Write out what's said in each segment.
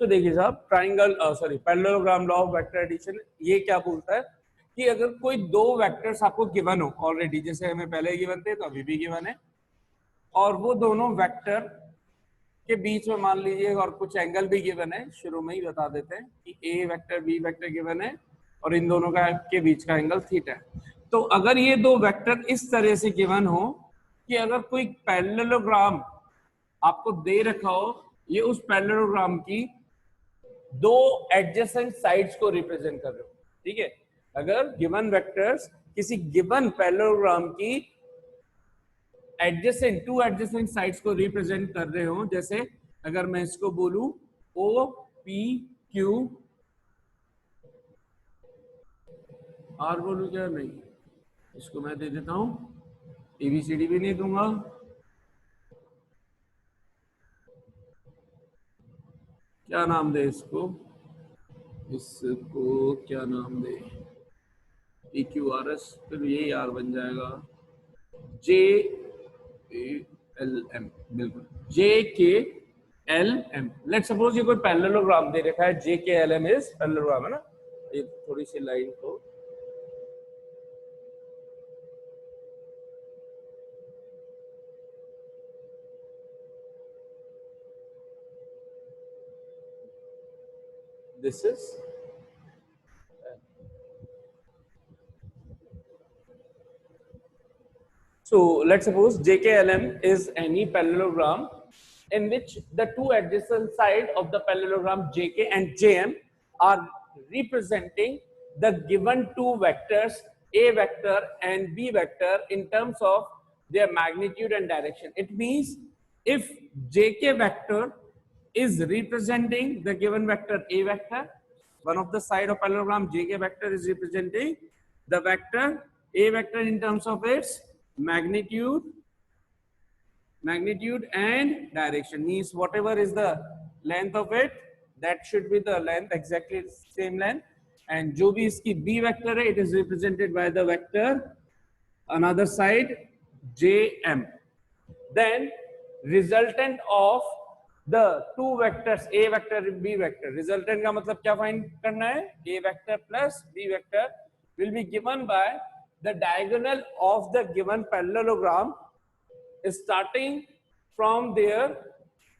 तो देखिए साहब, triangle parallelogram law of vector addition ये क्या बोलता है कि अगर कोई दो वेक्टर्स आपको गिवन हो ऑलरेडी, जैसे हमें पहले गिवन थे तो अभी भी गिवन है, और वो दोनों वेक्टर के बीच में मान लीजिए और कुछ एंगल भी गिवन है, शुरू में ही बता देते हैं कि ए वेक्टर बी वेक्टर गिवन है और इन दोनों का के बीच का एंगल थीटा है। तो अगर ये दो वेक्टर इस तरह से गिवन हो कि अगर कोई पैरेललोग्राम आपको दे रखा हो, ये उस पैरेललोग्राम की दो एडजेसेंट साइड्स को रिप्रेजेंट कर रहे हो, ठीक है। अगर गिवन वेक्टर्स किसी गिवन पैरेललोग्राम की एडजेसेंट टू एडजेसेंट साइड्स को रिप्रेजेंट कर रहे हो, जैसे अगर मैं इसको बोलूं ओ पी क्यू आर बोलूं क्या, नहीं, इसको मैं दे देता हूं एबीसीडी भी नहीं दूंगा, क्या नाम दे इसको क्या नाम दे, पी क्यू आर एस, फिर ये आर बन जाएगा जे एल एम, बिल्कुल जे के एल एम। लेट सपोज ये कोई पैरेललोग्राम दे रखा है, जे के एल एम इज पैरेललोग्राम है ना, ये थोड़ी सी लाइन को this is so let's suppose JKLM is any parallelogram in which the two adjacent sides of the parallelogram JK and JM are representing the given two vectors A vector and B vector in terms of their magnitude and direction. It means if JK vector is representing the given vector A vector, one of the side of parallelogram JK vector is representing the vector A vector in terms of its magnitude and direction, means whatever is the length of it, that should be the length, exactly same length, and जो भी इसकी B vector है, it is represented by the vector another side JM. Then resultant of the two vectors A vector and B vector, resultant का मतलब क्या find करना है, A vector plus B vector will be given by the diagonal of the given parallelogram starting from their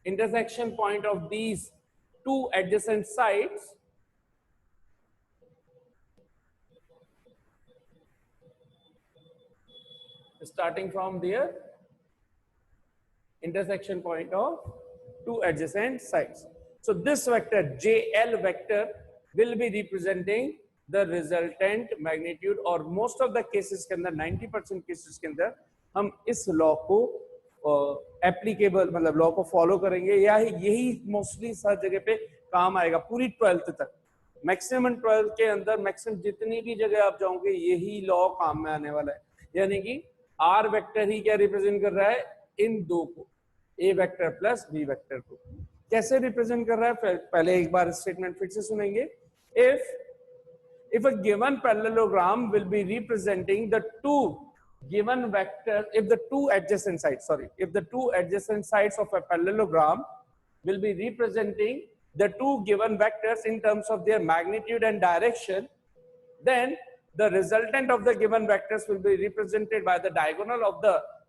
intersection point of these two adjacent sides starting from their intersection point of two adjacent sides. So this vector JL vector will be representing the resultant magnitude, और most of the cases के अंदर 90% cases के अंदर हम इस law को applicable मतलब law को फॉलो करेंगे, या यही मोस्टली हर जगह पे काम आएगा पूरी 12th तक, मैक्सिमम 12th के अंदर मैक्सिमम जितनी भी जगह आप जाओगे यही लॉ काम में आने वाला है। यानी कि आर वेक्टर ही क्या रिप्रेजेंट कर रहा है, इन दो को, ए वेक्टर प्लस बी वेक्टर को कैसे रिप्रेजेंट कर रहा है, पहले एक बार स्टेटमेंट फिर से सुनेंगे। if a given parallelogram will be representing the two given vectors, if the two adjacent sides of a parallelogram will be representing the two given vectors in terms of their magnitude and direction, then the resultant of the given vectors will be represented by the diagonal of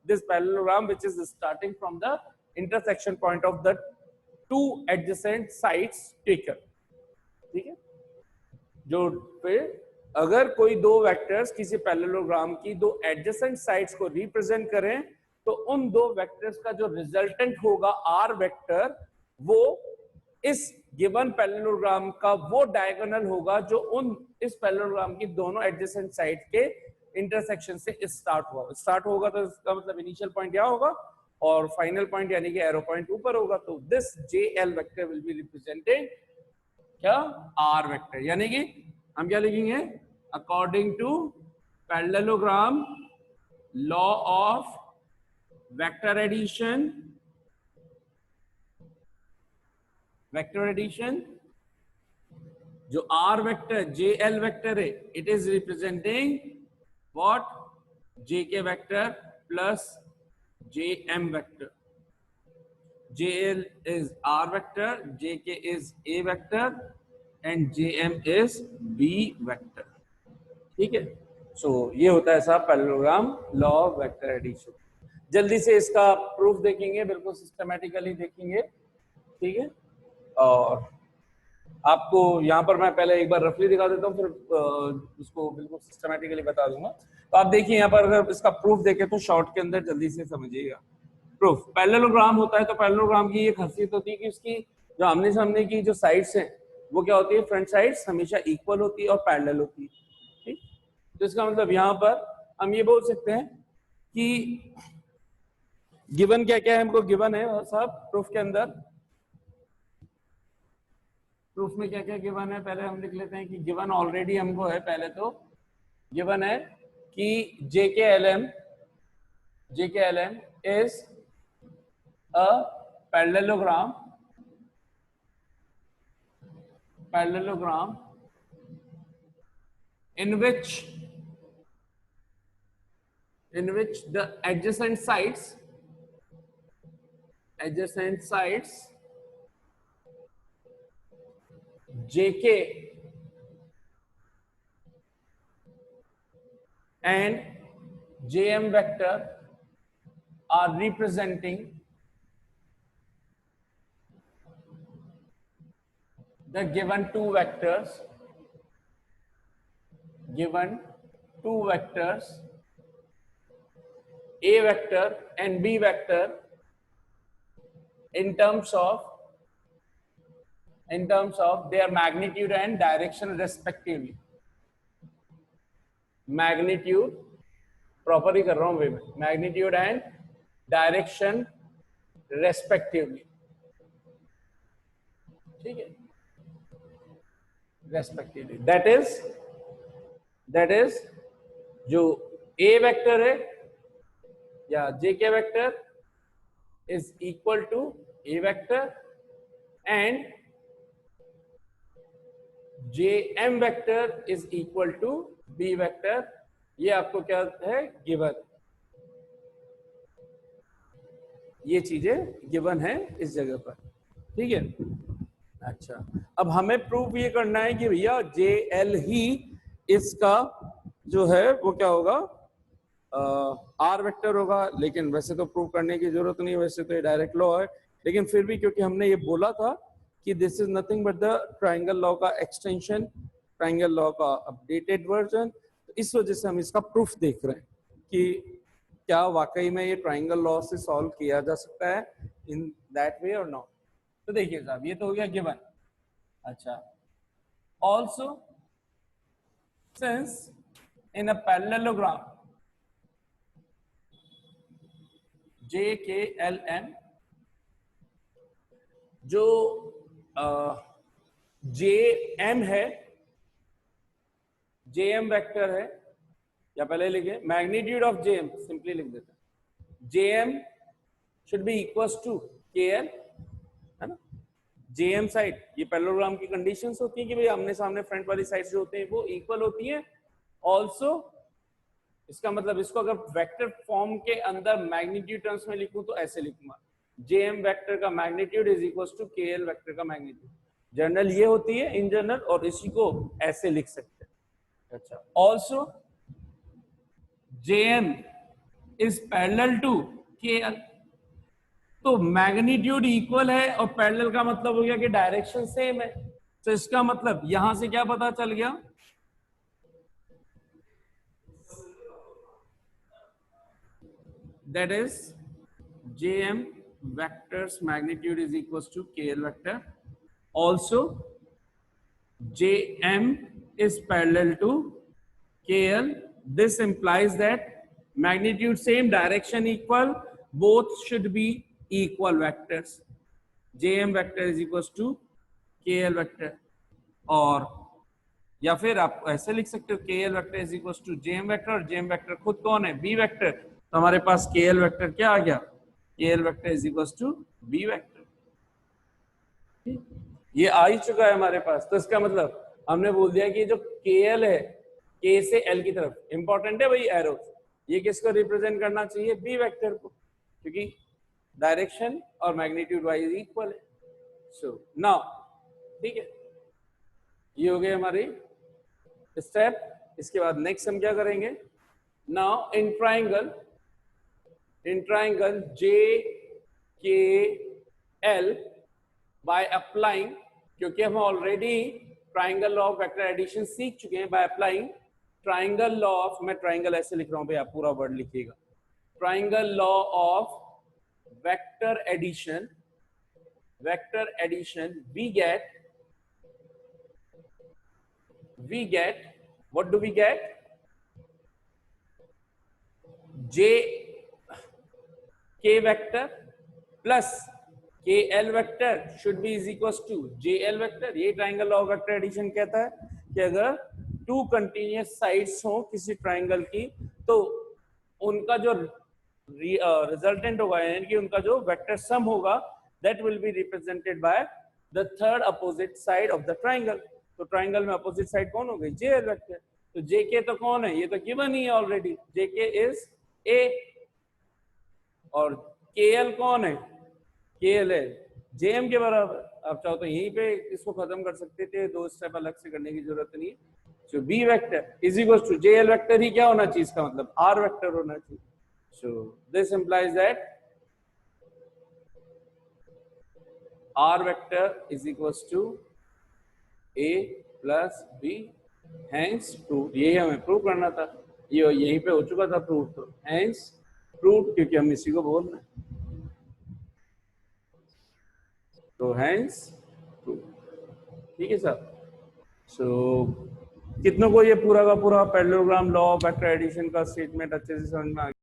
this parallelogram, which is starting from the intersection point of the two adjacent sides taken, ठीक है। जो फिर अगर कोई दो vectors किसी parallelogram की दो एडजेसेंट साइड्स को रिप्रेजेंट करें, तो उन दो वेक्टर्स का जो रिजल्टेंट होगा आर वेक्टर, वो इस गिवन पैरेललोग्राम का वो डायगोनल होगा जो उन इस पैरेललोग्राम की दोनों एडजेसेंट साइड के इंटरसेक्शन से स्टार्ट होगा। तो इसका मतलब इनिशियल पॉइंट यहाँ होगा और फाइनल पॉइंट यानी कि एरो पॉइंट ऊपर होगा। तो this J L vector will be represented क्या, आर वेक्टर। यानी कि हम क्या लिखेंगे, according to parallelogram law of vector addition, जो R vector J L vector है, it is representing what, J K vector plus J M vector. JL is R vector, JK is A vector, and JM is B vector. ठीक है, सो ये होता है साहब parallelogram law of vector addition. जल्दी से इसका प्रूफ देखेंगे, बिल्कुल सिस्टमैटिकली देखेंगे, ठीक है। और आपको यहाँ पर मैं पहले एक बार रफली दिखा देता हूँ, फिर उसको बिल्कुल सिस्टमैटिकली बता दूंगा। तो आप देखिए यहाँ पर अगर इसका प्रूफ देखें तो शॉर्ट के अंदर जल्दी से समझिएगा। प्रूफ पैरेललोग्राम होता है तो पैरेललोग्राम की ये खासियत होती है कि उसकी जो आमने सामने की जो साइड्स हैं वो क्या होती है, फ्रंट साइड्स हमेशा इक्वल होती है और पैरेलल होती है, ठीक। तो इसका मतलब यहाँ पर हम ये बोल सकते हैं कि गिवन क्या क्या है, हमको गिवन है साहब प्रूफ के अंदर। प्रूफ में क्या क्या गिवन है पहले हम लिख लेते हैं कि गिवन ऑलरेडी हमको है। पहले तो गिवन है कि JKLM is a parallelogram in which the adjacent sides JK and JM vector are representing the given two vectors A vector and B vector in terms of their magnitude and direction respectively। magnitude proper ही कर रहा हूं वे में, magnitude and direction respectively, ठीक है, respectively। that is जो A vector है या JK vector is equal to A vector and JM vector is equal to B vector. ये आपको क्या है, गिवन, ये चीजें गिवन है इस जगह पर, ठीक है। अच्छा, अब हमें प्रूफ ये करना है कि भैया JL ही इसका जो है वो क्या होगा, R वेक्टर होगा। लेकिन वैसे तो प्रूफ करने की जरूरत नहीं है, वैसे तो ये डायरेक्ट लॉ है, लेकिन फिर भी क्योंकि हमने ये बोला था कि this is nothing but the triangle law का एक्सटेंशन, ट्राइंगल लॉ का अपडेटेड वर्जन, तो इस वजह से हम इसका प्रूफ देख रहे हैं कि क्या वाकई में ये ट्राइंगल लॉ से सॉल्व किया जा सकता है इन दैट वे और नॉट। तो देखिए साहब, ये तो हो गया गिवन। अच्छा, also since in a parallelogram JKLM, जो JM है, JM वेक्टर है, या पहले लिखे मैग्नीट्यूड ऑफ JM, सिंपली लिख देते हैं JM should be equals to KL, है ना। JM साइड, ये पैरेललोग्राम की कंडीशंस होती हैं कि भाई आमने सामने फ्रंट वाली साइड जो होते हैं वो इक्वल होती हैं। ऑल्सो इसका मतलब इसको अगर वेक्टर फॉर्म के अंदर मैग्नीट्यूड टर्म्स में लिखूं तो ऐसे लिखूंगा, JM वेक्टर का magnitude is equals to KL vector का मैग्नीट्यूड। जनरल ये होती है इन जनरल, और इसी को ऐसे लिख सकते हैं। अच्छा, also JM is parallel to KL, तो मैग्नीट्यूड इक्वल है और पैरेलल का मतलब हो गया कि डायरेक्शन सेम है। तो इसका मतलब यहां से क्या पता चल गया, that is JM vector's magnitude is equals to KL vector. Also JM is parallel to KL. This implies that magnitude same, direction equal, both should be equal vectors। JM vector is equals to KL vector, और या फिर आप ऐसे लिख सकते हो KL vector is equal to JM vector, और JM vector खुद कौन है, B वेक्टर। तो हमारे पास KL वेक्टर क्या आ गया, KL vector is equal to B vector. ये आ ही चुका है हमारे पास। तो इसका मतलब हमने बोल दिया कि जो KL है, K से L की तरफ, इंपॉर्टेंट है भाई एरो, ये किसको रिप्रेजेंट करना चाहिए, B वेक्टर को, क्योंकि डायरेक्शन और मैग्नीट्यूड वाइज इक्वल है। सो नाउ ठीक है, ये हो गए हमारी स्टेप। इसके बाद नेक्स्ट हम क्या करेंगे, नाउ इन ट्राइंगल जे के एल बाय अप्लाइंग, क्योंकि हम already triangle law of vector addition सीख चुके हैं, by applying triangle law of, मैं ट्राइंगल ऐसे लिख रहा हूं भाई, आप पूरा वर्ड लिखिएगा, triangle law of vector addition we get what do we get, j k vector plus k l vector should be is equals to j l vector। ये triangle law of vector addition कहता है कि अगर to continuous sides हो किसी triangle की, तो उनका जो रिजल्टेंट होगा, यानी कि उनका जो वेक्टर सम होगा, that will be represented by the third opposite side of the triangle। तो ट्राइंगल में अपोजिट साइड कौन हो गई, जे एल वेक्टर। तो जे के तो कौन है, ये तो गिवन ही है ऑलरेडी, जे के इज ए, और के एल कौन है, के एल है जे एम के बराबर। आप चाहो तो यहीं पे इसको खत्म कर सकते थे, दो स्टेप अलग से करने की जरूरत नहीं है। So B vector is equal to J L vector ही क्या होना चाहिए, इसका मतलब आर वेक्टर होना चाहिए। So this implies that R vector is equals to A plus B, hence proved। यही हमें प्रूव करना था, ये यहीं पे हो चुका था प्रूव, तो hence proved, क्योंकि हम इसी को बोल रहे हैं, तो hence proved। ठीक है सर। सो कितनों को ये पूरा का पूरा parallelogram law of vector addition का स्टेटमेंट अच्छे से समझ में आ गया?